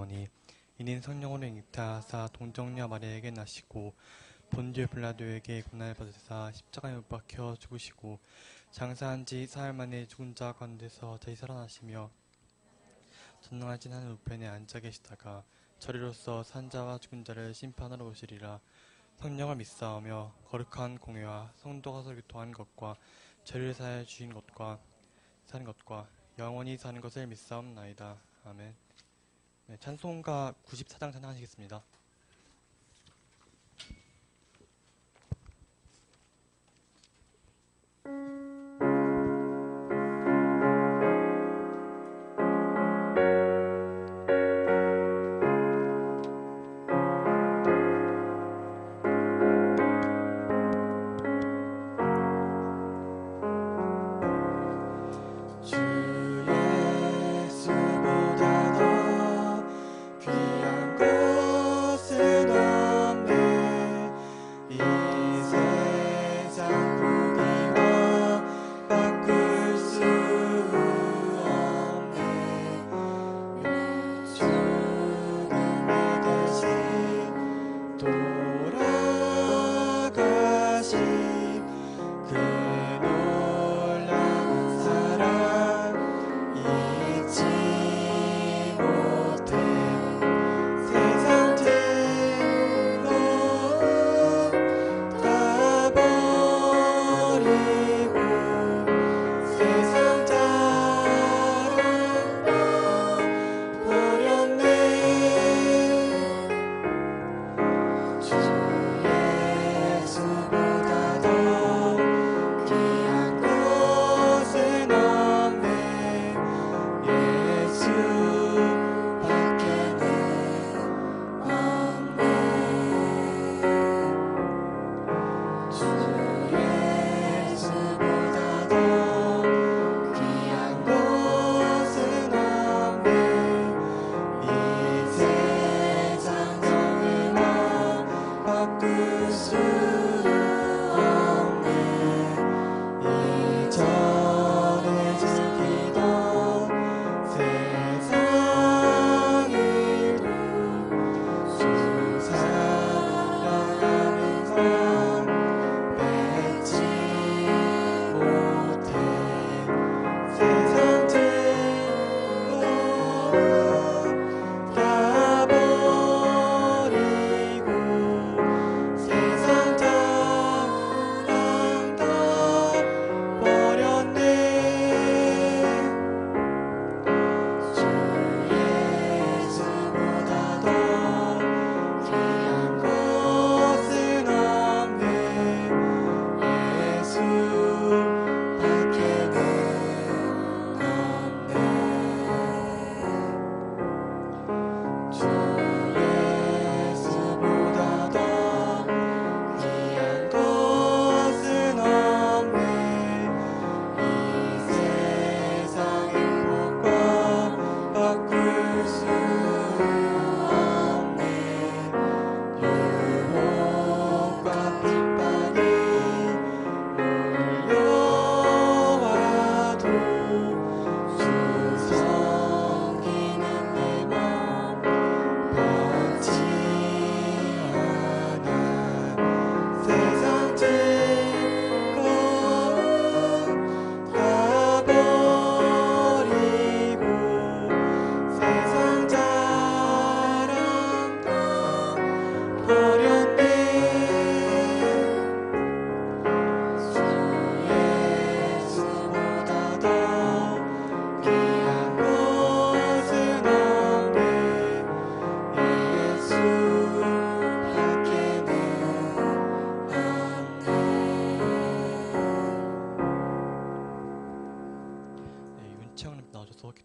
니 이는 성령으로 잉태하사 동정녀 마리아에게 나시고 본디오 빌라도에게 고난을 받으사 십자가에 못 박혀 죽으시고 장사한 지 사흘 만에 죽은 자 가운데서 다시 살아나시며 전능하신 하늘 우편에 앉아 계시다가 저리로서 산 자와 죽은 자를 심판하러 오시리라. 성령을 믿사오며 거룩한 공회와 성도가 서로 교통하는 것과 죄를 사하여 주신 것과 사는 것과 영원히 사는 것을 믿사옵나이다. 아멘. 네, 찬송가 94장 찬양하시겠습니다.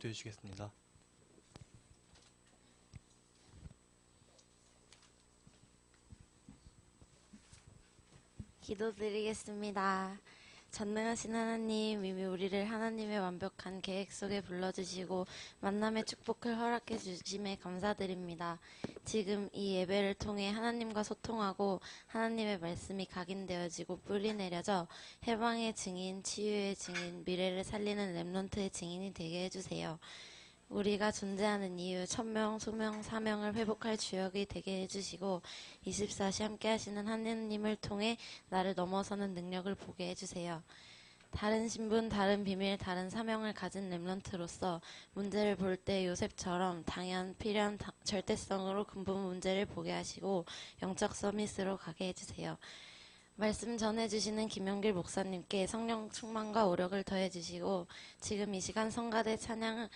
기도해 주시겠습니다. 기도드리겠습니다. 전능하신 하나님, 이미 우리를 하나님의 완벽한 계획 속에 불러주시고 만남의 축복을 허락해 주심에 감사드립니다. 지금 이 예배를 통해 하나님과 소통하고 하나님의 말씀이 각인되어지고 뿌리 내려져 해방의 증인, 치유의 증인, 미래를 살리는 렘넌트의 증인이 되게 해주세요. 우리가 존재하는 이유, 천명, 소명, 사명을 회복할 주역이 되게 해주시고 24시 함께 하시는 하느님을 통해 나를 넘어서는 능력을 보게 해주세요. 다른 신분, 다른 비밀, 다른 사명을 가진 렘넌트로서 문제를 볼 때 요셉처럼 당연, 필연, 절대성으로 근본 문제를 보게 하시고 영적 서밋으로 가게 해주세요. 말씀 전해주시는 김영길 목사님께 성령 충만과 오력을 더해주시고 지금 이 시간 성가대 찬양을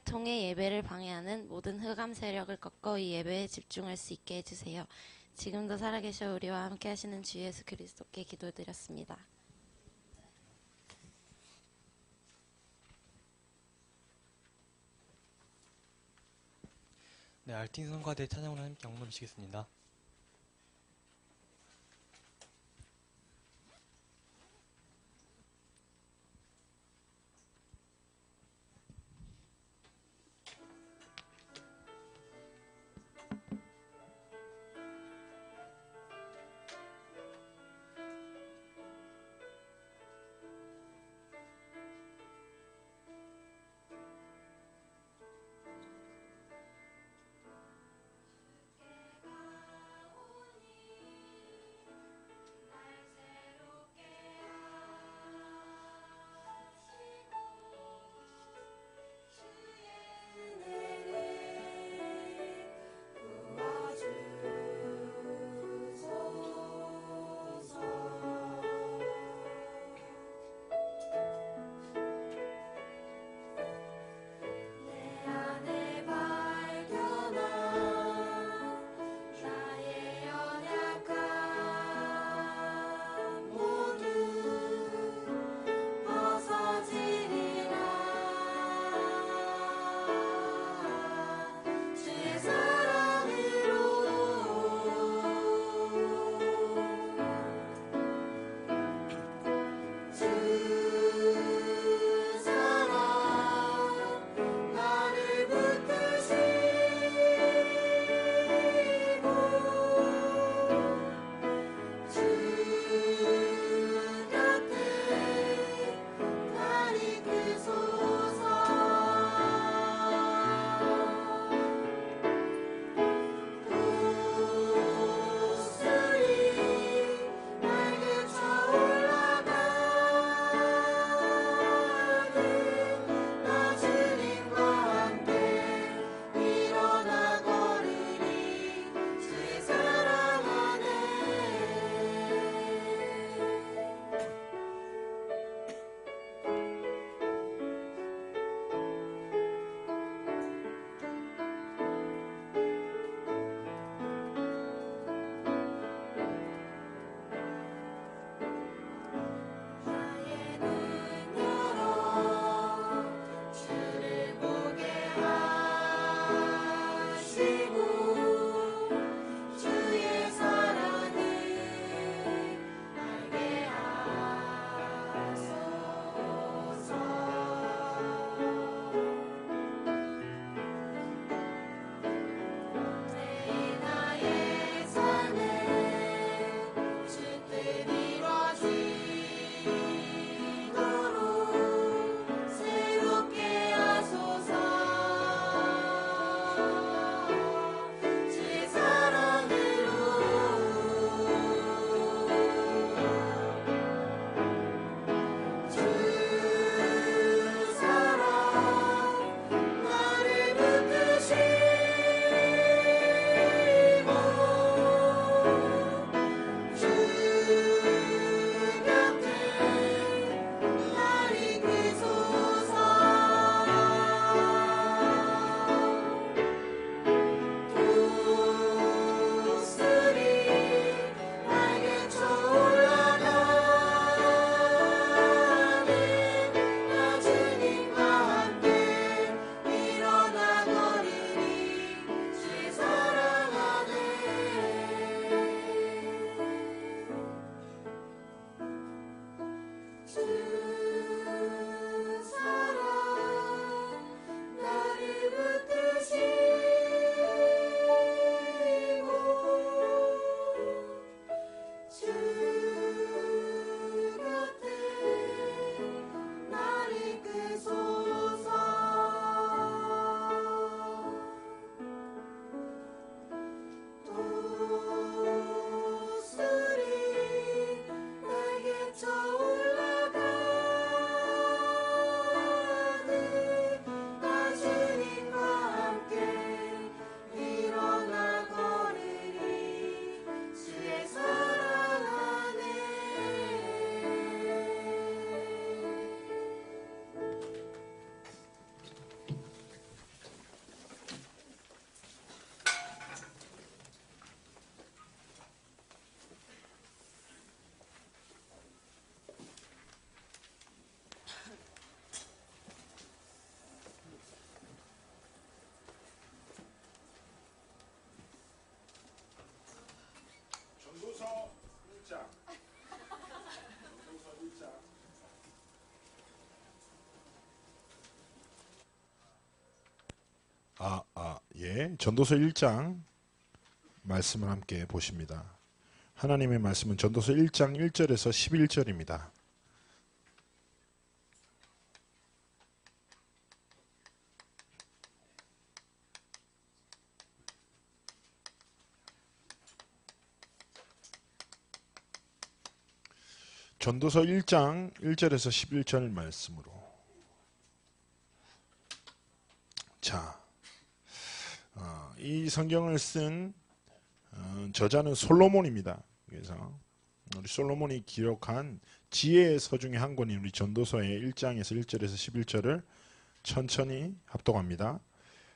통해 예배를 방해하는 모든 흑암 세력을 꺾어 이 예배에 집중할 수 있게 해주세요. 지금도 살아계셔 우리와 함께 하시는 주 예수 그리스도께 기도드렸습니다. 네, 알팅 성가대 찬양으로 함께 영광 주시겠습니다. 함께 전도서 1장 말씀을 함께 보십니다. 하나님의 말씀은 전도서 1장 1절에서 11절입니다. 전도서 1장 1절에서 11절 말씀으로. 자, 이 성경을 쓴 저자는 솔로몬입니다. 그래서 우리 솔로몬이 기록한 지혜의 서 중에 한 권인 우리 전도서의 1장에서 1절에서 11절을 천천히 합독합니다.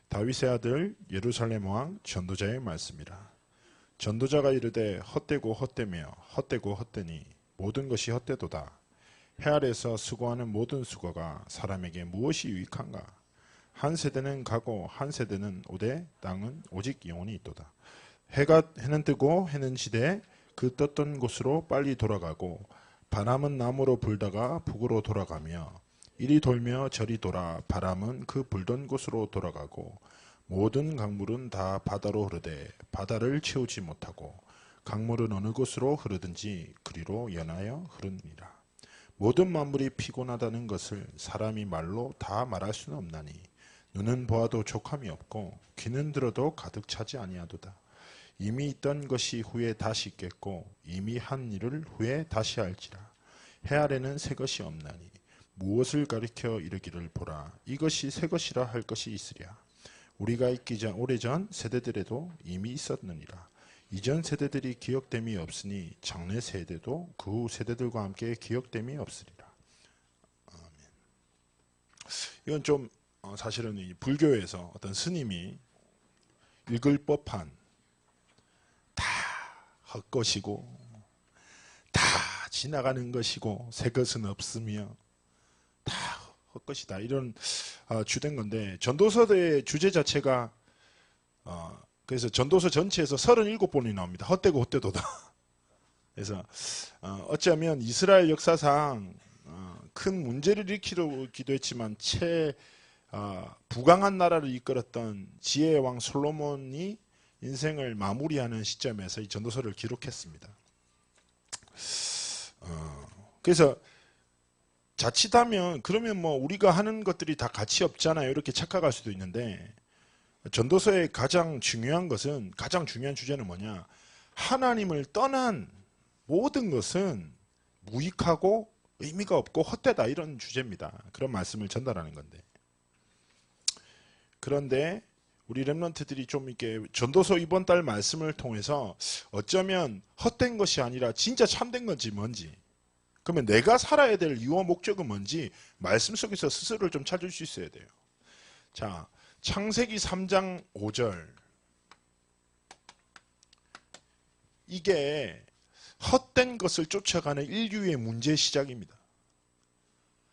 다윗의 아들 예루살렘 왕 전도자의 말씀이라. 전도자가 이르되 헛되고 헛되며 헛되고 헛되니 모든 것이 헛되도다. 해 아래서 수고하는 모든 수고가 사람에게 무엇이 유익한가? 한 세대는 가고 한 세대는 오되 땅은 오직 영원히 있도다. 해는 뜨고 해는 지되 그 떴던 곳으로 빨리 돌아가고 바람은 남으로 불다가 북으로 돌아가며 이리 돌며 저리 돌아 바람은 그 불던 곳으로 돌아가고 모든 강물은 다 바다로 흐르되 바다를 채우지 못하고 강물은 어느 곳으로 흐르든지 그리로 연하여 흐르니라. 모든 만물이 피곤하다는 것을 사람이 말로 다 말할 수는 없나니 눈은 보아도 족함이 없고 귀는 들어도 가득 차지 아니하도다. 이미 있던 것이 후에 다시 있겠고 이미 한 일을 후에 다시 할지라. 해 아래는 새 것이 없나니 무엇을 가리켜 이르기를 보라. 이것이 새 것이라 할 것이 있으랴. 우리가 있기 전 오래전 세대들에도 이미 있었느니라. 이전 세대들이 기억됨이 없으니 장래 세대도 그 후 세대들과 함께 기억됨이 없으리라. 아멘. 이건 좀 사실은 이 불교에서 어떤 스님이 읽을 법한 다 헛것이고 다 지나가는 것이고 새 것은 없으며 다 헛것이다 이런 주된 건데 전도서의 주제 자체가 그래서 전도서 전체에서 37번이 나옵니다. 헛되고 헛되도다. 그래서 어쩌면 이스라엘 역사상 큰 문제를 일으키기도 했지만 부강한 나라를 이끌었던 지혜의 왕 솔로몬이 인생을 마무리하는 시점에서 이 전도서를 기록했습니다. 그래서 자칫하면 그러면 뭐 우리가 하는 것들이 다 가치 없잖아요. 이렇게 착각할 수도 있는데 전도서의 가장 중요한 주제는 뭐냐? 하나님을 떠난 모든 것은 무익하고 의미가 없고 헛되다 이런 주제입니다. 그런 말씀을 전달하는 건데. 그런데 우리 렘넌트들이 좀 이렇게 전도서 이번 달 말씀을 통해서 어쩌면 헛된 것이 아니라 진짜 참된 건지 뭔지, 그러면 내가 살아야 될 이유와 목적은 뭔지 말씀 속에서 스스로를 좀 찾을 수 있어야 돼요. 자, 창세기 3장 5절. 이게 헛된 것을 쫓아가는 인류의 문제의 시작입니다.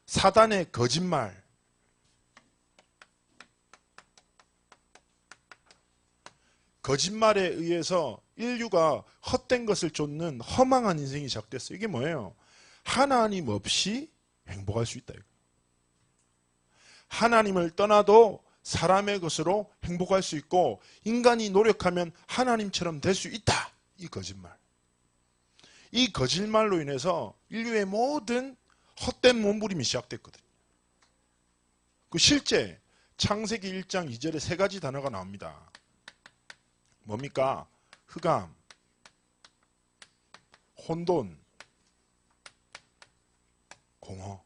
사단의 거짓말. 거짓말에 의해서 인류가 헛된 것을 쫓는 허망한 인생이 시작됐어요. 이게 뭐예요? 하나님 없이 행복할 수 있다. 하나님을 떠나도 사람의 것으로 행복할 수 있고 인간이 노력하면 하나님처럼 될 수 있다. 이 거짓말. 이 거짓말로 인해서 인류의 모든 헛된 몸부림이 시작됐거든요. 그 실제 창세기 1장 2절에 세 가지 단어가 나옵니다. 뭡니까? 흑암, 혼돈, 공허.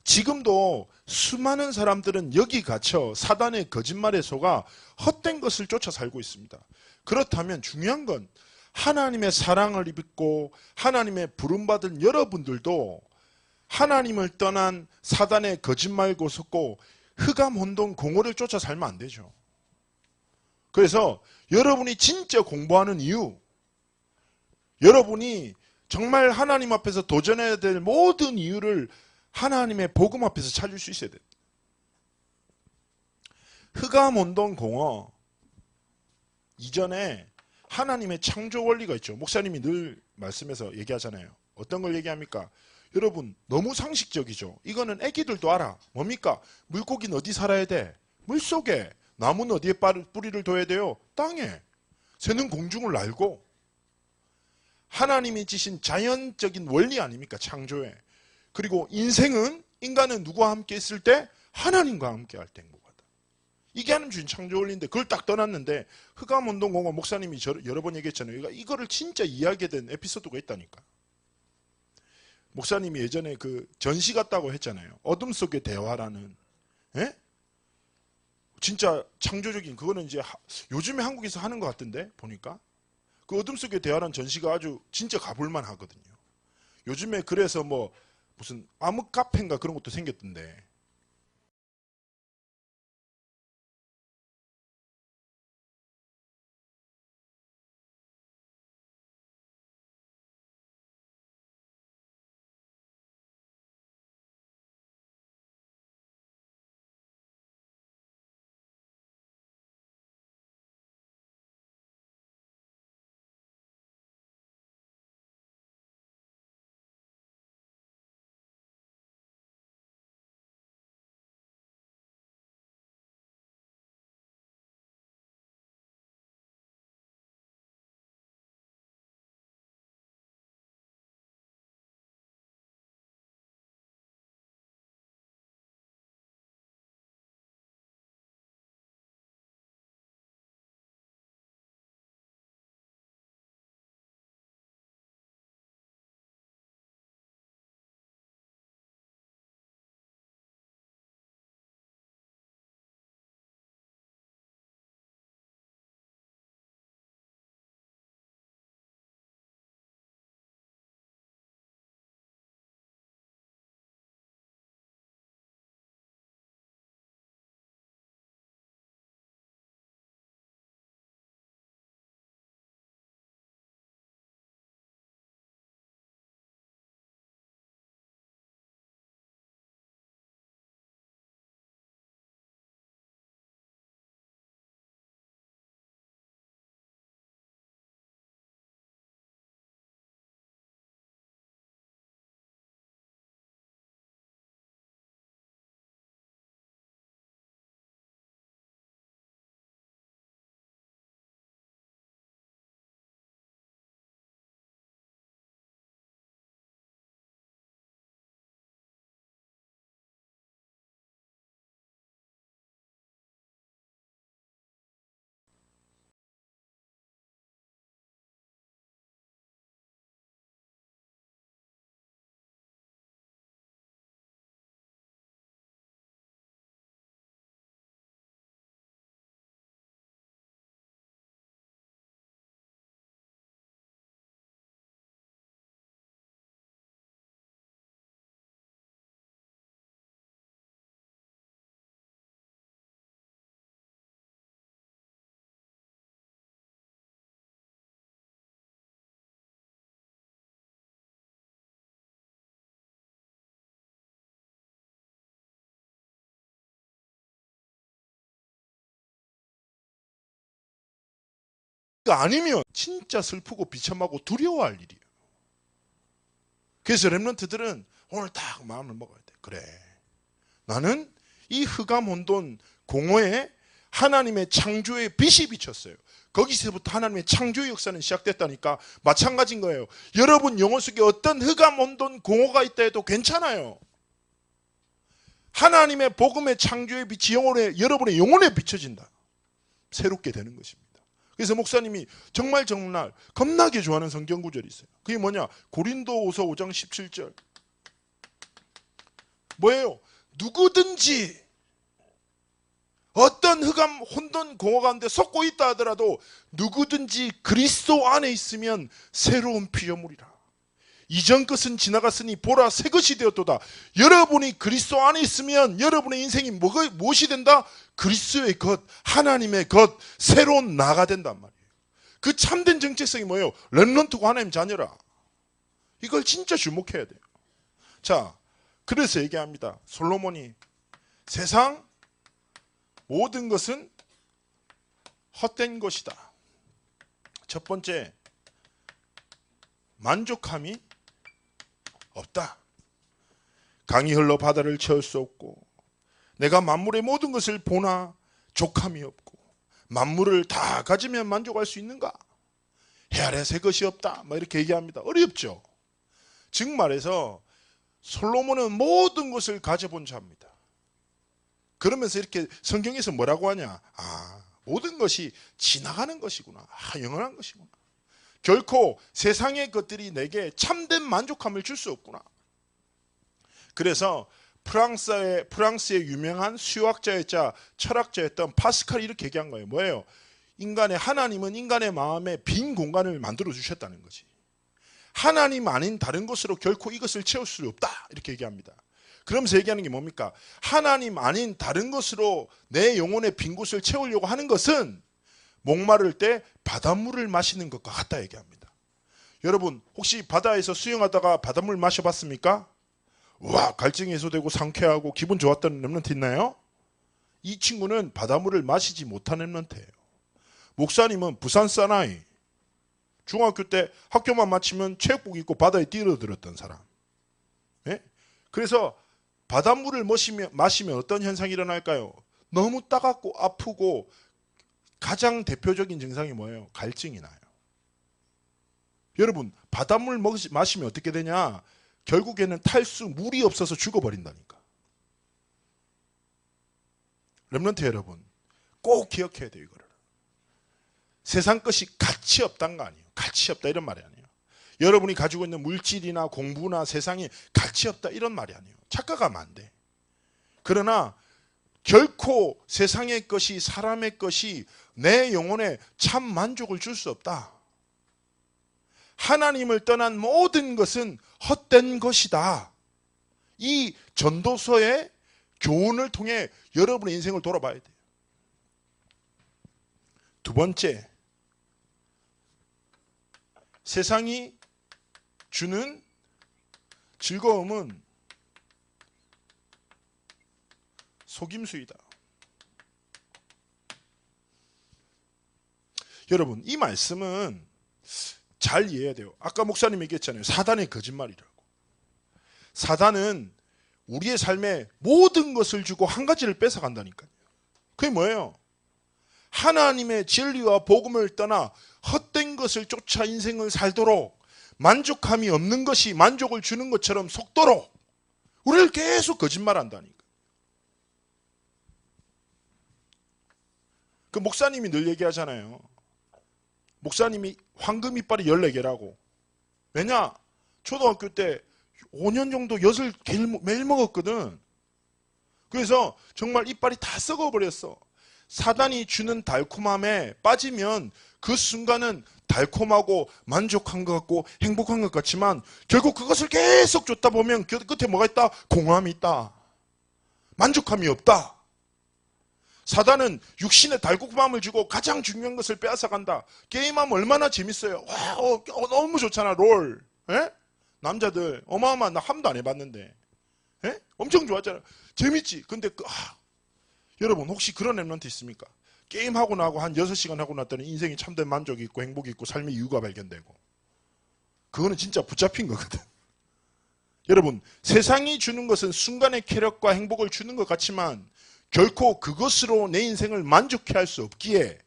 지금도 수많은 사람들은 여기 갇혀 사단의 거짓말에 속아 헛된 것을 쫓아 살고 있습니다. 그렇다면 중요한 건 하나님의 사랑을 입고 하나님의 부름받은 여러분들도 하나님을 떠난 사단의 거짓말고 속고 흑암, 혼돈, 공허를 쫓아 살면 안 되죠. 그래서 여러분이 진짜 공부하는 이유, 여러분이 정말 하나님 앞에서 도전해야 될 모든 이유를 하나님의 복음 앞에서 찾을 수 있어야 돼요. 흑암, 혼돈, 공허. 이전에 하나님의 창조 원리가 있죠. 목사님이 늘 말씀에서 얘기하잖아요. 어떤 걸 얘기합니까? 여러분 너무 상식적이죠. 이거는 애기들도 알아. 뭡니까? 물고기는 어디 살아야 돼? 물속에. 나무는 어디에 뿌리를 둬야 돼요? 땅에. 새는 공중을 날고. 하나님이 지신 자연적인 원리 아닙니까? 창조에. 그리고 인간은 누구와 함께 있을 때? 하나님과 함께 할 때 행복하다. 이게 하나님 주신 창조 원리인데 그걸 딱 떠났는데 흑암운동공원 목사님이 여러 번 얘기했잖아요. 이거를 진짜 이야기에 된 에피소드가 있다니까. 목사님이 예전에 그 전시 갔다고 했잖아요. 어둠 속의 대화라는. 예? 진짜 창조적인 그거는 이제 요즘에 한국에서 하는 것 같은데 보니까 그 어둠 속의 대화라는 전시가 아주 진짜 가볼만 하거든요. 요즘에 그래서 뭐 무슨 암흑 카페인가 그런 것도 생겼던데. 아니면 진짜 슬프고 비참하고 두려워할 일이에요. 그래서 렘넌트들은 오늘 딱 마음을 먹어야 돼. 그래. 나는 이 흑암 혼돈 공허에 하나님의 창조의 빛이 비쳤어요. 거기서부터 하나님의 창조의 역사는 시작됐다니까. 마찬가지인 거예요. 여러분 영혼 속에 어떤 흑암 혼돈 공허가 있다 해도 괜찮아요. 하나님의 복음의 창조의 빛이 여러분의 영혼에 비춰진다. 새롭게 되는 것입니다. 그래서 목사님이 정말 겁나게 좋아하는 성경 구절이 있어요. 그게 뭐냐? 고린도후서 5장 17절. 뭐예요? 누구든지 어떤 흑암 혼돈 공허 가운데 섞고 있다 하더라도 누구든지 그리스도 안에 있으면 새로운 피조물이라. 이전 것은 지나갔으니 보라 새 것이 되었도다. 여러분이 그리스도 안에 있으면 여러분의 인생이 무엇이 된다? 그리스도의 것, 하나님의 것, 새로운 나가 된단 말이에요. 그 참된 정체성이 뭐예요? 렘넌트고 하나님 자녀라. 이걸 진짜 주목해야 돼요. 자, 그래서 얘기합니다. 솔로몬이 세상 모든 것은 헛된 것이다. 첫 번째, 만족함이 없다. 강이 흘러 바다를 채울 수 없고 내가 만물의 모든 것을 보나 족함이 없고 만물을 다 가지면 만족할 수 있는가? 해 아래 새 것이 없다. 막 이렇게 얘기합니다. 어렵죠. 즉 말해서 솔로몬은 모든 것을 가져본 자입니다. 그러면서 이렇게 성경에서 뭐라고 하냐? 모든 것이 지나가는 것이구나. 영원한 것이구나. 결코 세상의 것들이 내게 참된 만족함을 줄 수 없구나. 그래서 프랑스의 유명한 수학자였자 철학자였던 파스칼이 이렇게 얘기한 거예요. 뭐예요? 하나님은 인간의 마음에 빈 공간을 만들어 주셨다는 거지. 하나님 아닌 다른 것으로 결코 이것을 채울 수 없다. 이렇게 얘기합니다. 그러면서 얘기하는 게 뭡니까? 하나님 아닌 다른 것으로 내 영혼의 빈 곳을 채우려고 하는 것은 목마를 때 바닷물을 마시는 것과 같다 얘기합니다. 여러분 혹시 바다에서 수영하다가 바닷물 마셔봤습니까? 와, 갈증이 해소되고 상쾌하고 기분 좋았던 렘넌트 있나요? 이 친구는 바닷물을 마시지 못한 렘넌트예요. 목사님은 부산 사나이, 중학교 때 학교만 마치면 체육복 입고 바다에 뛰어들었던 사람. 예? 그래서 바닷물을 마시면 어떤 현상이 일어날까요? 너무 따갑고 아프고 가장 대표적인 증상이 뭐예요? 갈증이 나요. 여러분 바닷물 마시면 어떻게 되냐? 결국에는 탈수, 물이 없어서 죽어버린다니까. 렘넌트 여러분 꼭 기억해야 돼요. 이거를. 세상 것이 가치 없다는 거 아니에요. 가치 없다 이런 말이 아니에요. 여러분이 가지고 있는 물질이나 공부나 세상이 가치 없다 이런 말이 아니에요. 착각하면 안 돼. 그러나 결코 세상의 것이 사람의 것이 내 영혼에 참 만족을 줄 수 없다. 하나님을 떠난 모든 것은 헛된 것이다. 이 전도서의 교훈을 통해 여러분의 인생을 돌아봐야 돼요. 두 번째, 세상이 주는 즐거움은 속임수이다. 여러분 이 말씀은 잘 이해해야 돼요. 아까 목사님 얘기했잖아요. 사단의 거짓말이라고. 사단은 우리의 삶에 모든 것을 주고 한 가지를 뺏어간다니까요. 그게 뭐예요? 하나님의 진리와 복음을 떠나 헛된 것을 쫓아 인생을 살도록 만족함이 없는 것이 만족을 주는 것처럼 속도록 우리를 계속 거짓말한다니까. 그 목사님이 늘 얘기하잖아요. 목사님이 황금 이빨이 14개라고. 왜냐? 초등학교 때 5년 정도 엿을 매일 먹었거든. 그래서 정말 이빨이 다 썩어버렸어. 사단이 주는 달콤함에 빠지면 그 순간은 달콤하고 만족한 것 같고 행복한 것 같지만 결국 그것을 계속 쫓다 보면 끝에 뭐가 있다? 공허함이 있다. 만족함이 없다. 사단은 육신의 달콤함을 주고 가장 중요한 것을 빼앗아간다. 게임하면 얼마나 재밌어요. 와, 너무 좋잖아. 롤. 에? 남자들 어마어마한 나 한 번도 안 해봤는데 에? 엄청 좋았잖아. 재밌지. 근데 여러분 혹시 그런 렘넌트 있습니까? 게임하고 나고 한 6시간 하고 났더니 인생이 참된 만족이 있고 행복이 있고 삶의 이유가 발견되고 그거는 진짜 붙잡힌 거거든. 여러분 세상이 주는 것은 순간의 쾌락과 행복을 주는 것 같지만 결코 그것으로 내 인생을 만족해 할 수 없기에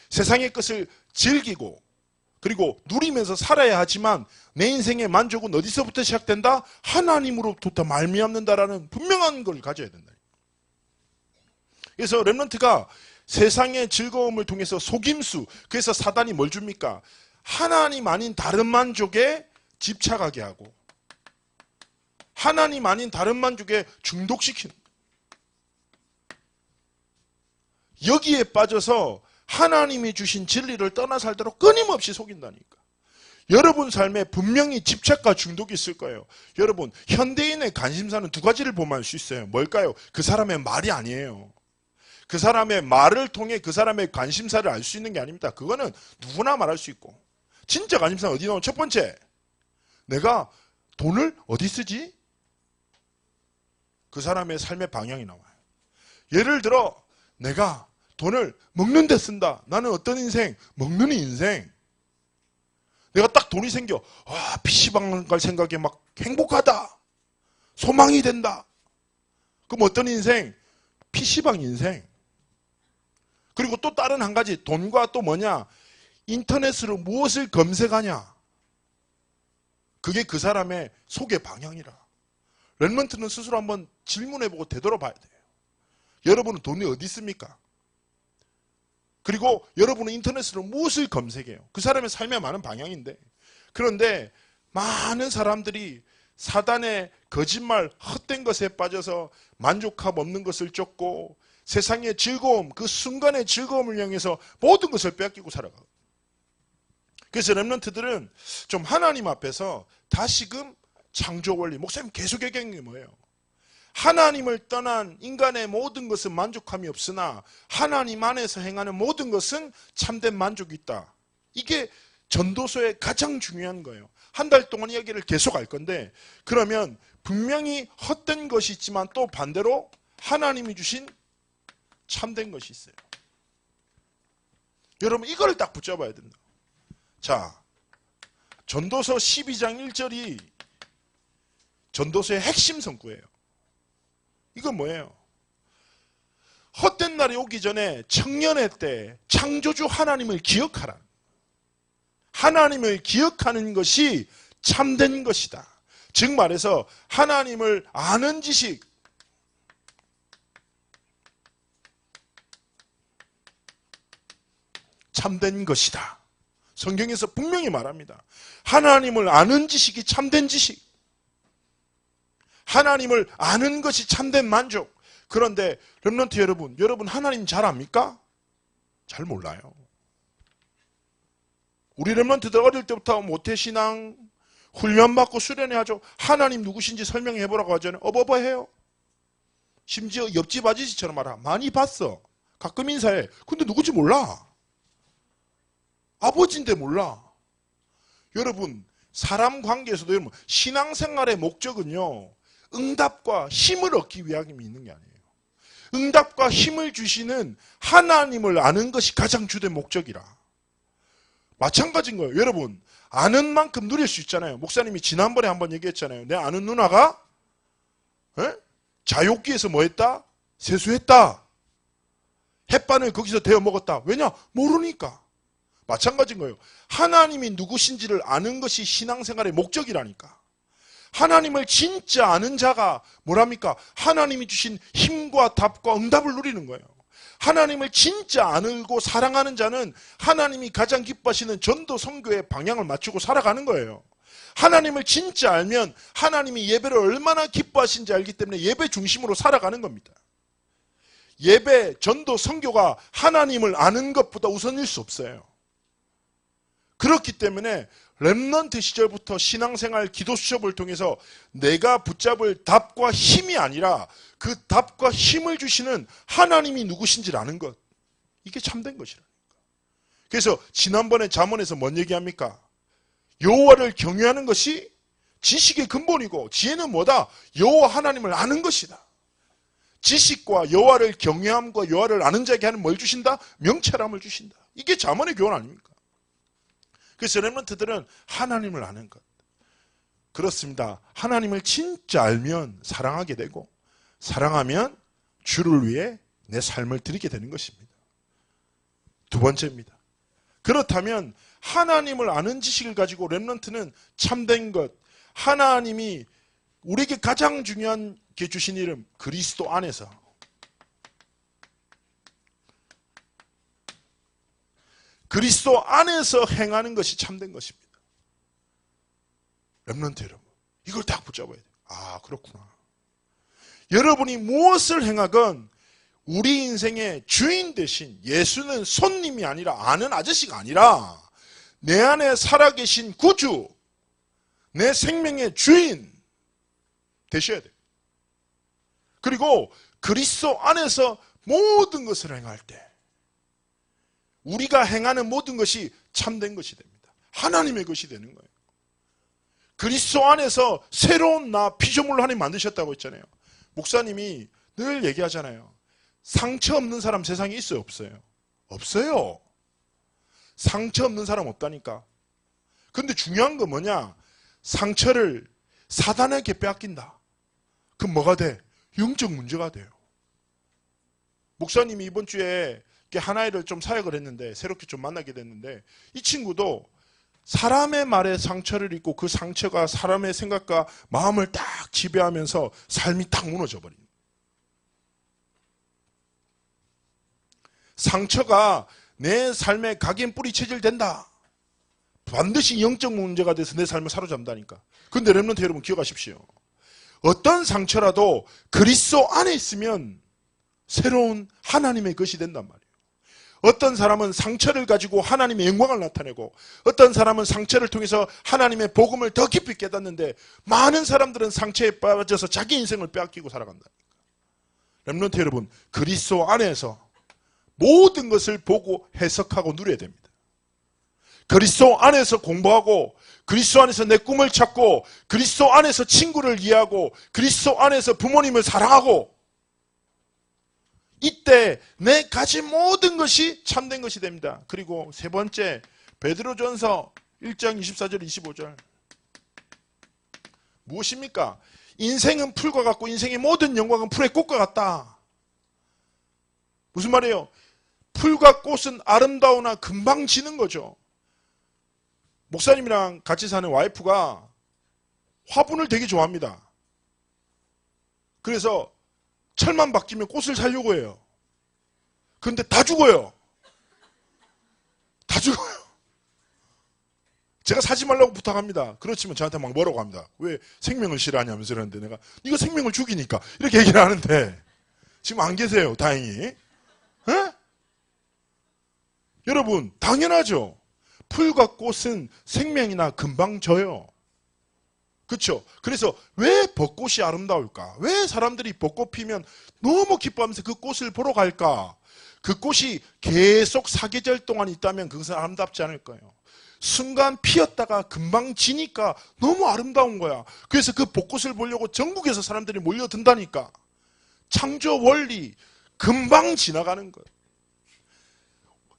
세상의 것을 즐기고 그리고 누리면서 살아야 하지만 내 인생의 만족은 어디서부터 시작된다? 하나님으로부터 말미암는다라는 분명한 걸 가져야 된다. 그래서 렘넌트가 세상의 즐거움을 통해서 속임수, 그래서 사단이 뭘 줍니까? 하나님 아닌 다른 만족에 집착하게 하고 하나님 아닌 다른 만족에 중독시키는 여기에 빠져서 하나님이 주신 진리를 떠나 살도록 끊임없이 속인다니까. 여러분 삶에 분명히 집착과 중독이 있을 거예요. 여러분 현대인의 관심사는 두 가지를 보면 알 수 있어요. 뭘까요? 그 사람의 말이 아니에요. 그 사람의 말을 통해 그 사람의 관심사를 알 수 있는 게 아닙니다. 그거는 누구나 말할 수 있고. 진짜 관심사는 어디 나오면 첫 번째, 내가 돈을 어디 쓰지? 그 사람의 삶의 방향이 나와요. 예를 들어 내가 돈을 먹는 데 쓴다. 나는 어떤 인생? 먹는 인생. 내가 딱 돈이 생겨. 와, PC방 갈 생각에 막 행복하다. 소망이 된다. 그럼 어떤 인생? PC방 인생. 그리고 또 다른 한 가지, 돈과 또 뭐냐? 인터넷으로 무엇을 검색하냐? 그게 그 사람의 속의 방향이라. 렘넌트는 스스로 한번 질문해보고 되돌아봐야 돼요. 여러분은 돈이 어디 있습니까? 그리고 여러분은 인터넷으로 무엇을 검색해요? 그 사람의 삶에 많은 방향인데. 그런데 많은 사람들이 사단의 거짓말, 헛된 것에 빠져서 만족함 없는 것을 쫓고 세상의 즐거움, 그 순간의 즐거움을 향해서 모든 것을 빼앗기고 살아가요. 그래서 렘넌트들은 좀 하나님 앞에서 다시금 창조 원리, 목사님 계속 얘기하는 게 뭐예요? 하나님을 떠난 인간의 모든 것은 만족함이 없으나 하나님 안에서 행하는 모든 것은 참된 만족이 있다. 이게 전도서의 가장 중요한 거예요. 한 달 동안 이야기를 계속 할 건데, 그러면 분명히 헛된 것이 있지만 또 반대로 하나님이 주신 참된 것이 있어요. 여러분 이걸 딱 붙잡아야 된다. 자, 전도서 12장 1절이 전도서의 핵심 성구예요. 이건 뭐예요? 헛된 날이 오기 전에 청년의 때 창조주 하나님을 기억하라. 하나님을 기억하는 것이 참된 것이다. 즉 말해서 하나님을 아는 지식, 참된 것이다. 성경에서 분명히 말합니다. 하나님을 아는 지식이 참된 지식. 하나님을 아는 것이 참된 만족. 그런데 렘넌트 여러분 하나님 잘 압니까? 잘 몰라요. 우리 렘넌트들 어릴 때부터 모태신앙 훈련받고 수련해야죠. 하나님 누구신지 설명해보라고 하잖아요. 어버버해요. 심지어 옆집 아저씨처럼 말하. 많이 봤어. 가끔 인사해. 근데 누구지 몰라. 아버지인데 몰라. 여러분 사람 관계에서도 여러분 신앙생활의 목적은요, 응답과 힘을 얻기 위함이 있는 게 아니에요. 응답과 힘을 주시는 하나님을 아는 것이 가장 주된 목적이라. 마찬가지인 거예요. 여러분 아는 만큼 누릴 수 있잖아요. 목사님이 지난번에 한번 얘기했잖아요. 내 아는 누나가 자욕기에서 뭐 했다? 세수했다. 햇반을 거기서 데워 먹었다. 왜냐? 모르니까. 마찬가지인 거예요. 하나님이 누구신지를 아는 것이 신앙생활의 목적이라니까. 하나님을 진짜 아는 자가 뭐랍니까? 하나님이 주신 힘과 답과 응답을 누리는 거예요. 하나님을 진짜 알고 사랑하는 자는 하나님이 가장 기뻐하시는 전도 선교의 방향을 맞추고 살아가는 거예요. 하나님을 진짜 알면 하나님이 예배를 얼마나 기뻐하신지 알기 때문에 예배 중심으로 살아가는 겁니다. 예배, 전도, 선교가 하나님을 아는 것보다 우선일 수 없어요. 그렇기 때문에 렘넌트 시절부터 신앙생활 기도 수첩을 통해서 내가 붙잡을 답과 힘이 아니라 그 답과 힘을 주시는 하나님이 누구신지를 아는 것, 이게 참된 것이라니까. 그래서 지난번에 잠언에서 뭔 얘기합니까? 여호와를 경외하는 것이 지식의 근본이고 지혜는 뭐다? 여호와 하나님을 아는 것이다. 지식과 여호와를 경외함과 여호와를 아는 자에게 하는 뭘 주신다? 명철함을 주신다. 이게 잠언의 교훈 아닙니까? 그래서 렘넌트들은 하나님을 아는 것. 그렇습니다. 하나님을 진짜 알면 사랑하게 되고 사랑하면 주를 위해 내 삶을 드리게 되는 것입니다. 두 번째입니다. 그렇다면 하나님을 아는 지식을 가지고 렘넌트는 참된 것, 하나님이 우리에게 가장 중요한 게 주신 이름 그리스도 안에서 그리스도 안에서 행하는 것이 참된 것입니다. 렘넌트 여러분, 이걸 딱 붙잡아야 돼요. 아, 그렇구나. 여러분이 무엇을 행하건 우리 인생의 주인 대신 예수는 손님이 아니라 아는 아저씨가 아니라 내 안에 살아계신 구주, 내 생명의 주인 되셔야 돼요. 그리고 그리스도 안에서 모든 것을 행할 때 우리가 행하는 모든 것이 참된 것이 됩니다. 하나님의 것이 되는 거예요. 그리스도 안에서 새로운 나 피조물로 하나님 만드셨다고 했잖아요. 목사님이 늘 얘기하잖아요. 상처 없는 사람 세상에 있어요, 없어요? 없어요. 상처 없는 사람 없다니까. 근데 중요한 건 뭐냐? 상처를 사단에게 빼앗긴다. 그럼 뭐가 돼? 영적 문제가 돼요. 목사님이 이번 주에 하나이를 좀 사역을 했는데 새롭게 좀 만나게 됐는데 이 친구도 사람의 말에 상처를 입고 그 상처가 사람의 생각과 마음을 딱 지배하면서 삶이 딱 무너져 버린. 상처가 내 삶에 각인 뿌리 체질된다. 반드시 영적 문제가 돼서 내 삶을 사로잡는다니까. 근데 렘넌트 여러분 기억하십시오. 어떤 상처라도 그리스도 안에 있으면 새로운 하나님의 것이 된단 말이에요. 어떤 사람은 상처를 가지고 하나님의 영광을 나타내고 어떤 사람은 상처를 통해서 하나님의 복음을 더 깊이 깨닫는데 많은 사람들은 상처에 빠져서 자기 인생을 빼앗기고 살아간다니까. 렘넌트 여러분, 그리스도 안에서 모든 것을 보고 해석하고 누려야 됩니다. 그리스도 안에서 공부하고 그리스도 안에서 내 꿈을 찾고 그리스도 안에서 친구를 이해하고 그리스도 안에서 부모님을 사랑하고 이때 내 가진 모든 것이 참된 것이 됩니다. 그리고 세 번째, 베드로전서 1장 24절 25절 무엇입니까? 인생은 풀과 같고 인생의 모든 영광은 풀의 꽃과 같다. 무슨 말이에요? 풀과 꽃은 아름다우나 금방 지는 거죠. 목사님이랑 같이 사는 와이프가 화분을 되게 좋아합니다. 그래서 철만 바뀌면 꽃을 사려고 해요. 그런데 다 죽어요. 다 죽어요. 제가 사지 말라고 부탁합니다. 그렇지만 저한테 막 뭐라고 합니다. 왜 생명을 싫어하냐면서 그러는데 내가 이거 생명을 죽이니까 이렇게 얘기를 하는데 지금 안 계세요. 다행히. 에? 여러분 당연하죠. 풀과 꽃은 생명이나 금방 져요. 그렇죠? 그래서 왜 벚꽃이 아름다울까? 왜 사람들이 벚꽃 피면 너무 기뻐하면서 그 꽃을 보러 갈까? 그 꽃이 계속 사계절 동안 있다면 그것은 아름답지 않을 거예요. 순간 피었다가 금방 지니까 너무 아름다운 거야. 그래서 그 벚꽃을 보려고 전국에서 사람들이 몰려든다니까. 창조 원리 금방 지나가는 거예요.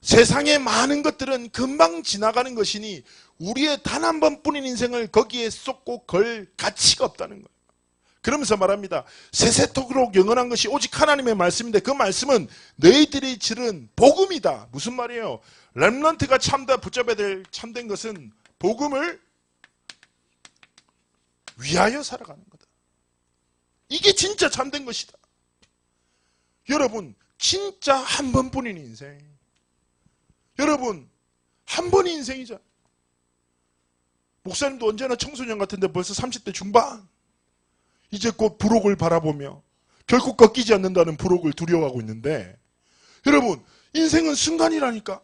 세상의 많은 것들은 금방 지나가는 것이니 우리의 단 한 번뿐인 인생을 거기에 쏟고 걸 가치가 없다는 거예요. 그러면서 말합니다. 세세토록 영원한 것이 오직 하나님의 말씀인데 그 말씀은 너희들이 들은 복음이다. 무슨 말이에요? 렘넌트가 붙잡아야 될 참된 것은 복음을 위하여 살아가는 거다. 이게 진짜 참된 것이다. 여러분 진짜 한 번뿐인 인생. 여러분 한 번의 인생이잖아요. 목사님도 언제나 청소년 같은데 벌써 30대 중반. 이제 곧 부록을 바라보며 결국 꺾이지 않는다는 부록을 두려워하고 있는데 여러분 인생은 순간이라니까.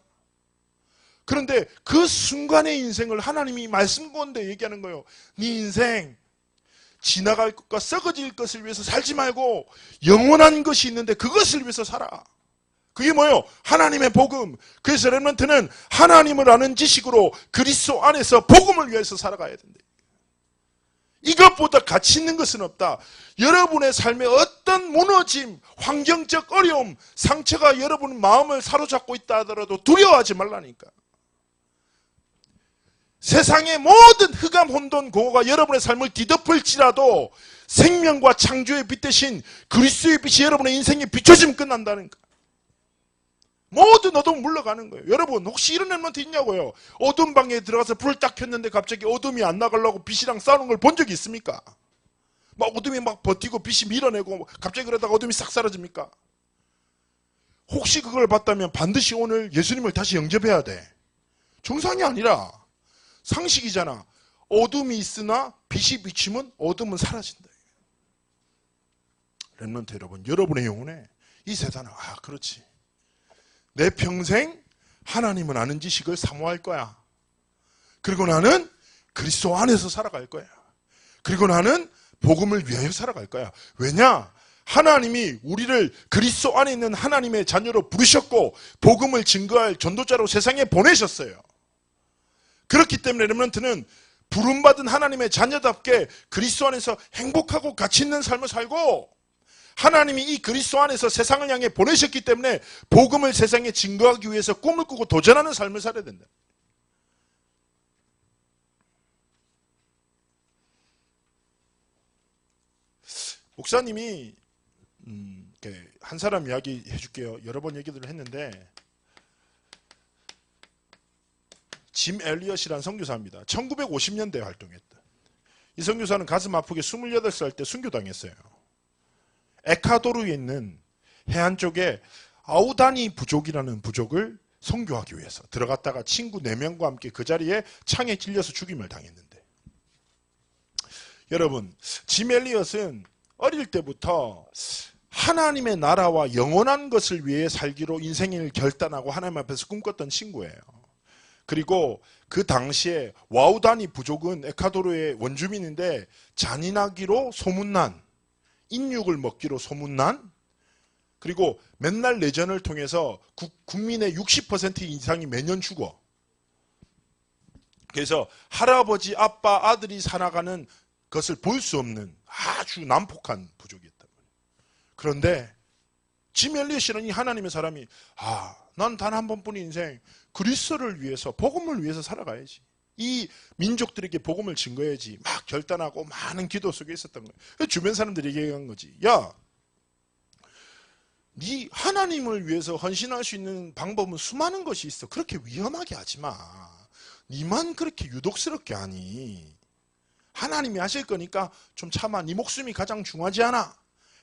그런데 그 순간의 인생을 하나님이 말씀 가운데 얘기하는 거예요. 네 인생 지나갈 것과 썩어질 것을 위해서 살지 말고 영원한 것이 있는데 그것을 위해서 살아. 그게 뭐예요? 하나님의 복음. 그래서 렘넌트는 하나님을 아는 지식으로 그리스도 안에서 복음을 위해서 살아가야 된다. 이것보다 가치 있는 것은 없다. 여러분의 삶에 어떤 무너짐, 환경적 어려움, 상처가 여러분 마음을 사로잡고 있다 하더라도 두려워하지 말라니까. 세상의 모든 흑암, 혼돈, 공허가 여러분의 삶을 뒤덮을지라도 생명과 창조의 빛 대신 그리스도의 빛이 여러분의 인생에 비춰지면 끝난다는 거. 모든 어둠 물러가는 거예요. 여러분 혹시 이런 렘넌트 있냐고요? 어두운 방에 들어가서 불을 딱 켰는데 갑자기 어둠이 안 나가려고 빛이랑 싸우는 걸 본 적이 있습니까? 막 어둠이 막 버티고 빛이 밀어내고 갑자기 그러다가 어둠이 싹 사라집니까? 혹시 그걸 봤다면 반드시 오늘 예수님을 다시 영접해야 돼. 정상이 아니라 상식이잖아. 어둠이 있으나 빛이 비치면 어둠은 사라진다. 렘넌트 여러분, 여러분의 영혼에 이 세상은 그렇지. 내 평생 하나님을 아는 지식을 사모할 거야. 그리고 나는 그리스도 안에서 살아갈 거야. 그리고 나는 복음을 위하여 살아갈 거야. 왜냐? 하나님이 우리를 그리스도 안에 있는 하나님의 자녀로 부르셨고 복음을 증거할 전도자로 세상에 보내셨어요. 그렇기 때문에 렘넌트는 부름받은 하나님의 자녀답게 그리스도 안에서 행복하고 가치 있는 삶을 살고 하나님이 이 그리스도 안에서 세상을 향해 보내셨기 때문에 복음을 세상에 증거하기 위해서 꿈을 꾸고 도전하는 삶을 살아야 된다. 목사님이 한 사람 이야기 해줄게요. 여러 번 얘기를 했는데 짐 엘리엇이라는 선교사입니다. 1950년대에 활동했다. 이 선교사는 가슴 아프게 28살 때 순교당했어요. 에콰도르에 있는 해안 쪽에 아우다니 부족이라는 부족을 선교하기 위해서 들어갔다가 친구 4명과 함께 그 자리에 창에 찔려서 죽임을 당했는데, 여러분, 짐 엘리엇은 어릴 때부터 하나님의 나라와 영원한 것을 위해 살기로 인생을 결단하고 하나님 앞에서 꿈꿨던 친구예요. 그리고 그 당시에 와우다니 부족은 에콰도르의 원주민인데 잔인하기로 소문난, 인육을 먹기로 소문난, 그리고 맨날 내전을 통해서 국민의 60% 이상이 매년 죽어. 그래서 할아버지, 아빠, 아들이 살아가는 것을 볼 수 없는 아주 난폭한 부족이었단 말이에요. 그런데 짐 엘리엇이라는 이 하나님의 사람이 난 단 한 번뿐인 인생 그리스도를 위해서, 복음을 위해서 살아가야지. 이 민족들에게 복음을 증거해야지. 막 결단하고 많은 기도 속에 있었던 거예요. 주변 사람들이 얘기한 거지. 야, 네 하나님을 위해서 헌신할 수 있는 방법은 수많은 것이 있어. 그렇게 위험하게 하지 마. 니만 그렇게 유독스럽게 하니. 하나님이 하실 거니까 좀 참아. 네 목숨이 가장 중요하지 않아.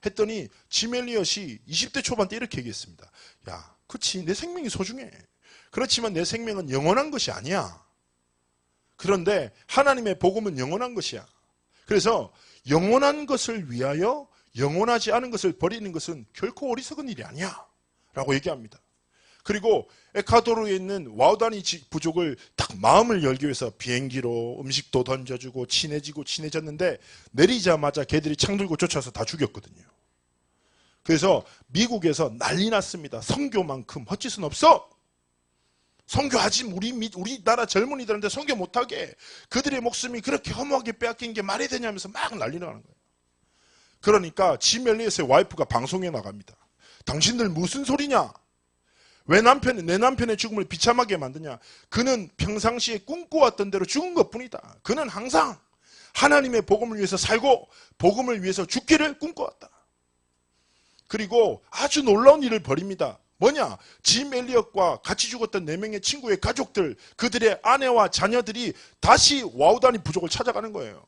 했더니 짐 엘리엇이 20대 초반 때 이렇게 얘기했습니다. 야, 그치, 내 생명이 소중해. 그렇지만 내 생명은 영원한 것이 아니야. 그런데 하나님의 복음은 영원한 것이야. 그래서 영원한 것을 위하여 영원하지 않은 것을 버리는 것은 결코 어리석은 일이 아니야 라고 얘기합니다. 그리고 에콰도르에 있는 와우다니 부족을 딱 마음을 열기 위해서 비행기로 음식도 던져주고 친해졌는데, 내리자마자 걔들이 창 들고 쫓아서 다 죽였거든요. 그래서 미국에서 난리 났습니다. 선교만큼 헛짓은 없어. 선교하지, 우리나라 젊은이들한테 선교 못하게, 그들의 목숨이 그렇게 허무하게 빼앗긴 게 말이 되냐면서 막 난리 나는 거예요. 그러니까 짐 엘리엇의 와이프가 방송에 나갑니다. 당신들 무슨 소리냐? 왜 내 남편의 죽음을 비참하게 만드냐? 그는 평상시에 꿈꿔왔던 대로 죽은 것뿐이다. 그는 항상 하나님의 복음을 위해서 살고 복음을 위해서 죽기를 꿈꿔왔다. 그리고 아주 놀라운 일을 벌입니다. 뭐냐? 짐 엘리엇과 같이 죽었던 4명의 친구의 가족들, 그들의 아내와 자녀들이 다시 와우다니 부족을 찾아가는 거예요.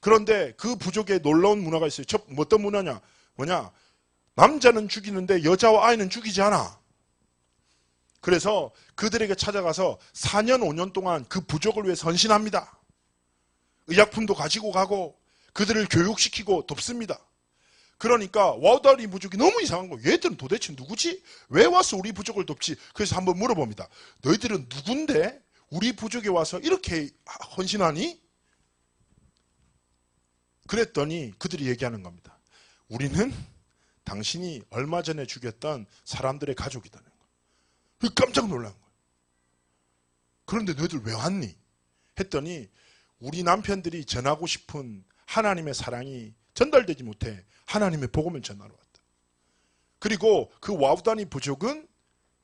그런데 그 부족에 놀라운 문화가 있어요. 어떤 문화냐? 뭐냐? 남자는 죽이는데 여자와 아이는 죽이지 않아. 그래서 그들에게 찾아가서 4년, 5년 동안 그 부족을 위해 헌신합니다. 의약품도 가지고 가고 그들을 교육시키고 돕습니다. 그러니까 와우다니 부족이 너무 이상한 거예요. 얘들은 도대체 누구지? 왜 와서 우리 부족을 돕지? 그래서 한번 물어봅니다. 너희들은 누군데 우리 부족에 와서 이렇게 헌신하니? 그랬더니 그들이 얘기하는 겁니다. 우리는 당신이 얼마 전에 죽였던 사람들의 가족이다는 거예요. 깜짝 놀란 거예요. 그런데 너희들 왜 왔니? 했더니 우리 남편들이 전하고 싶은 하나님의 사랑이 전달되지 못해 하나님의 복음을 전하러 왔다. 그리고 그 와우다니 부족은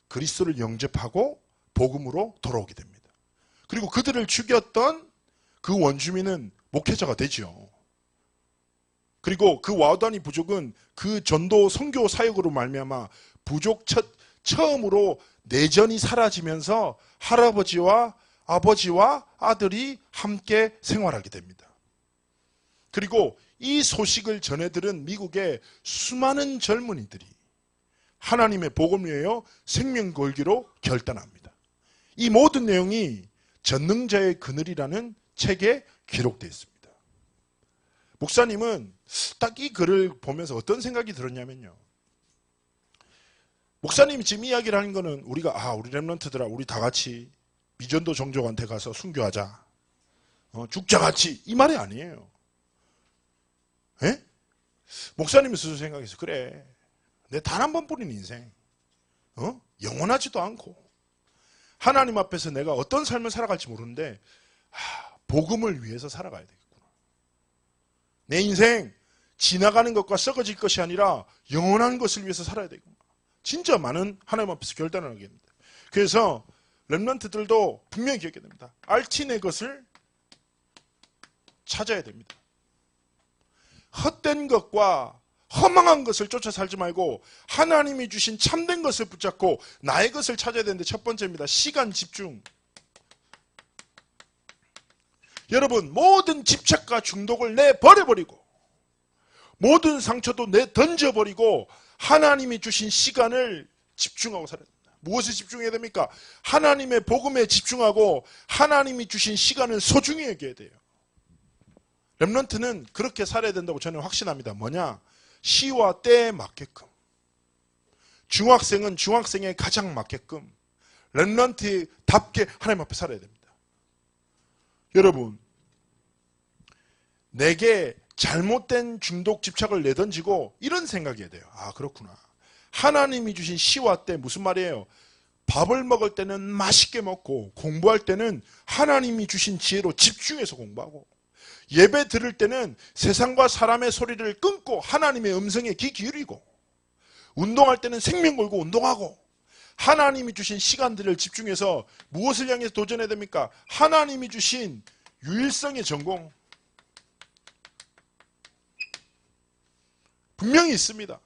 그리스도를 영접하고 복음으로 돌아오게 됩니다. 그리고 그들을 죽였던 그 원주민은 목회자가 되죠. 그리고 그 와우다니 부족은 그 전도 선교 사역으로 말미암아 부족 처음으로 내전이 사라지면서 할아버지와 아버지와 아들이 함께 생활하게 됩니다. 그리고 이 소식을 전해들은 미국의 수많은 젊은이들이 하나님의 복음을 위하여 생명 걸기로 결단합니다. 이 모든 내용이 전능자의 그늘이라는 책에 기록되어 있습니다. 목사님은 딱 이 글을 보면서 어떤 생각이 들었냐면요. 목사님이 지금 이야기를 하는 거는 우리가 우리 렘넌트들아 우리 다 같이 미전도 종족한테 가서 순교하자. 죽자 같이 이 말이 아니에요. 에? 목사님이 스스로 생각해서 그래. 내 단 한 번뿐인 인생. 영원하지도 않고 하나님 앞에서 내가 어떤 삶을 살아갈지 모르는데 복음을 위해서 살아가야 되겠구나. 내 인생 지나가는 것과 썩어질 것이 아니라 영원한 것을 위해서 살아야 되겠구나. 진짜 많은 하나님 앞에서 결단을 하게 됩니다. 그래서 렘넌트들도 분명히 기억해야 됩니다. 알티 내 것을 찾아야 됩니다. 헛된 것과 허망한 것을 쫓아 살지 말고 하나님이 주신 참된 것을 붙잡고 나의 것을 찾아야 되는데, 첫 번째입니다. 시간 집중. 여러분, 모든 집착과 중독을 내버려버리고 모든 상처도 던져버리고 하나님이 주신 시간을 집중하고 살아야 됩니다. 무엇에 집중해야 됩니까? 하나님의 복음에 집중하고 하나님이 주신 시간을 소중히 여겨야 돼요. 렘넌트는 그렇게 살아야 된다고 저는 확신합니다. 뭐냐? 시와 때에 맞게끔, 중학생은 중학생에 가장 맞게끔 렘넌트답게 하나님 앞에 살아야 됩니다. 여러분, 내게 잘못된 중독 집착을 내던지고 이런 생각이 돼요. 아, 그렇구나. 하나님이 주신 시와 때, 무슨 말이에요? 밥을 먹을 때는 맛있게 먹고 공부할 때는 하나님이 주신 지혜로 집중해서 공부하고, 예배 들을 때는 세상과 사람의 소리를 끊고 하나님의 음성에 귀 기울이고, 운동할 때는 생명 걸고 운동하고, 하나님이 주신 시간들을 집중해서 무엇을 향해서 도전해야 됩니까? 하나님이 주신 유일성의 전공. 분명히 있습니다.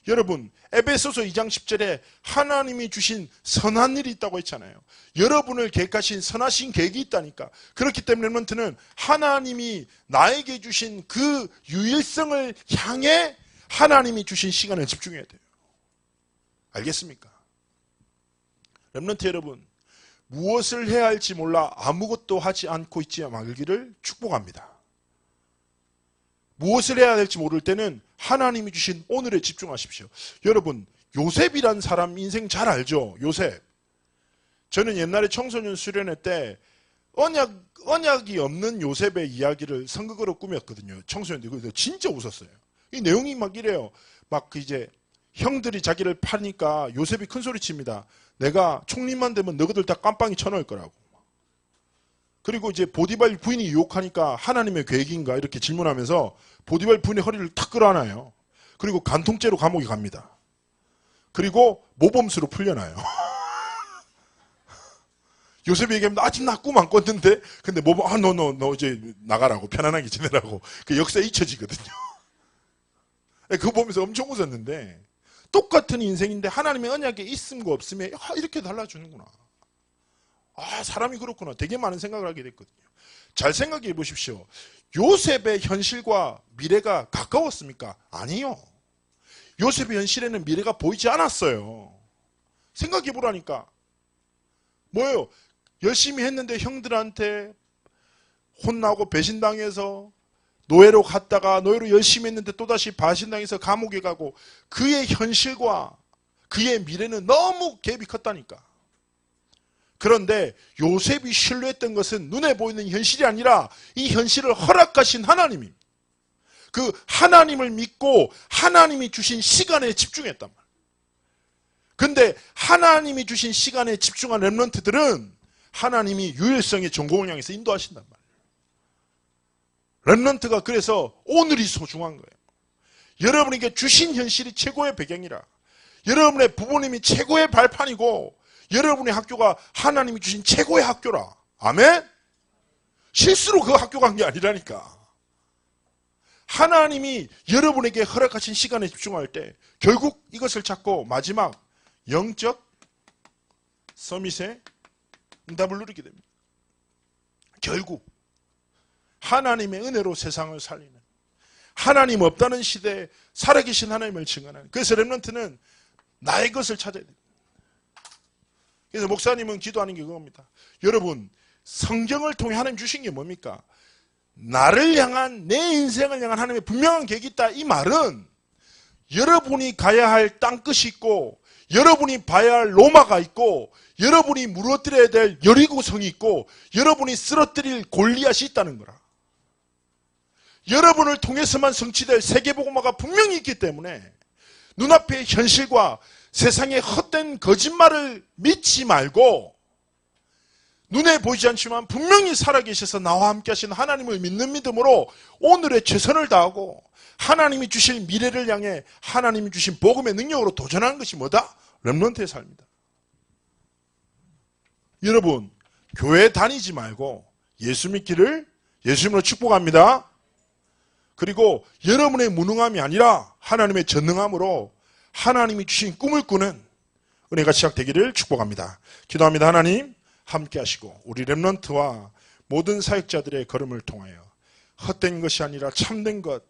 여러분, 에베소서 2장 10절에 하나님이 주신 선한 일이 있다고 했잖아요. 여러분을 계획하신 선하신 계획이 있다니까. 그렇기 때문에 렘넌트는 하나님이 나에게 주신 그 유일성을 향해 하나님이 주신 시간을 집중해야 돼요. 알겠습니까? 렘넌트 여러분, 무엇을 해야 할지 몰라 아무것도 하지 않고 있지 말기를 축복합니다. 무엇을 해야 될지 모를 때는 하나님이 주신 오늘에 집중하십시오. 여러분, 요셉이란 사람 인생 잘 알죠? 요셉. 저는 옛날에 청소년 수련회 때 언약이 없는 요셉의 이야기를 선극으로 꾸몄거든요. 청소년들. 그래서 진짜 웃었어요. 이 내용이 막 이래요. 막 이제 형들이 자기를 파니까 요셉이 큰 소리 칩니다. 내가 총리만 되면 너희들 다 깜빵이 쳐넣을 거라고. 그리고 이제 보디발 부인이 유혹하니까 하나님의 계획인가 이렇게 질문하면서 보디발 부인의 허리를 탁 끌어안아요. 그리고 간통죄로 감옥에 갑니다. 그리고 모범수로 풀려나요. 요셉이 얘기합니다. 아직 나 꿈 안 꿨는데. 근데 모범, 너 이제 나가라고, 편안하게 지내라고. 그 역사에 잊혀지거든요. 그거 보면서 엄청 웃었는데, 똑같은 인생인데 하나님의 언약에 있음과 없음에 이렇게 달라주는구나. 아, 사람이 그렇구나. 되게 많은 생각을 하게 됐거든요. 잘 생각해 보십시오. 요셉의 현실과 미래가 가까웠습니까? 아니요. 요셉의 현실에는 미래가 보이지 않았어요. 생각해 보라니까. 뭐예요? 열심히 했는데 형들한테 혼나고 배신당해서 노예로 갔다가 노예로 열심히 했는데 또다시 배신당해서 감옥에 가고, 그의 현실과 그의 미래는 너무 갭이 컸다니까. 그런데 요셉이 신뢰했던 것은 눈에 보이는 현실이 아니라 이 현실을 허락하신 하나님입니다. 그 하나님을 믿고 하나님이 주신 시간에 집중했단 말이에요. 근데 하나님이 주신 시간에 집중한 렘넌트들은 하나님이 유일성의 전공을 향해서 인도하신단 말이에요. 렘넌트가 그래서 오늘이 소중한 거예요. 여러분에게 주신 현실이 최고의 배경이라. 여러분의 부모님이 최고의 발판이고 여러분의 학교가 하나님이 주신 최고의 학교라. 아멘? 실수로 그 학교 간 게 아니라니까. 하나님이 여러분에게 허락하신 시간에 집중할 때 결국 이것을 찾고 마지막 영적 서밋의 응답을 누리게 됩니다. 결국 하나님의 은혜로 세상을 살리는, 하나님 없다는 시대에 살아계신 하나님을 증언하는, 그래서 렘넌트는 나의 것을 찾아야 됩니다. 그래서 목사님은 기도하는 게 그겁니다. 여러분, 성경을 통해 하나님 주신 게 뭡니까? 나를 향한, 내 인생을 향한 하나님의 분명한 계획이 있다. 이 말은 여러분이 가야 할 땅끝이 있고, 여러분이 봐야 할 로마가 있고, 여러분이 무너뜨려야 될 여리고성이 있고, 여러분이 쓰러뜨릴 골리앗이 있다는 거라. 여러분을 통해서만 성취될 세계복음화가 분명히 있기 때문에 눈앞의 현실과 세상의 헛된 거짓말을 믿지 말고, 눈에 보이지 않지만 분명히 살아계셔서 나와 함께 하신 하나님을 믿는 믿음으로 오늘의 최선을 다하고 하나님이 주실 미래를 향해 하나님이 주신 복음의 능력으로 도전하는 것이 뭐다? 렘넌트의 삶이다. 여러분, 교회 다니지 말고 예수 믿기를, 예수님으로 축복합니다. 그리고 여러분의 무능함이 아니라 하나님의 전능함으로 하나님이 주신 꿈을 꾸는 은혜가 시작되기를 축복합니다. 기도합니다. 하나님 함께 하시고 우리 렘넌트와 모든 사역자들의 걸음을 통하여 헛된 것이 아니라 참된 것,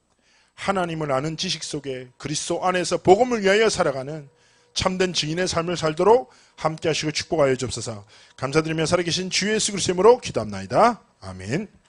하나님을 아는 지식 속에 그리스도 안에서 복음을 위하여 살아가는 참된 증인의 삶을 살도록 함께 하시고 축복하여 주옵소서. 감사드리며 살아계신 주 예수 그리스도의 이름으로 기도합나이다. 아멘.